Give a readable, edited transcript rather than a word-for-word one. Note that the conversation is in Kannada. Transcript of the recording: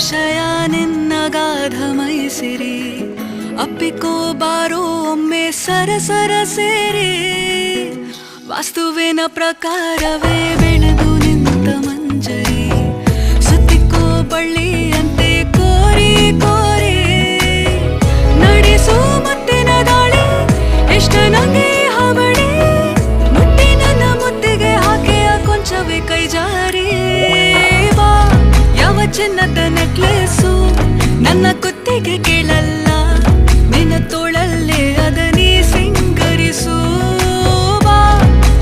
ಆಶಯ ನಿನ್ನಗಾಧ ಮೈಸಿರಿ ಅಪ್ಪಿಕೋ ಬಾರೋ ಒಮ್ಮೆ ಸರಸರ ಸೇರಿ ವಾಸ್ತುವಿನ ಪ್ರಕಾರವೇ ಬೆಳೆದು ನಿಂತ ಮಂಜರಿ ಸುತ್ತಿಕೋ ಬಳ್ಳಿಯಂತೆ ಕೋರಿ ಕೋರಿ ನಡೆಸೋ ಮುತ್ತಿನ ದಾಳಿ ಎಷ್ಟ ನಂಗೆ ಹಾವಳಿ ಮುಟ್ಟಿ ನನ್ನ ಮುತ್ತಿಗೆ ಹಾಕೆಯ ಕೊಂಚವೇ ಕೈ ಜಾರಿ ಬಾ ಯಾವ ಚಿನ್ನದ ನೆಕ್ಲೆಸು ನನ್ನ ಕುತ್ತಿಗೆ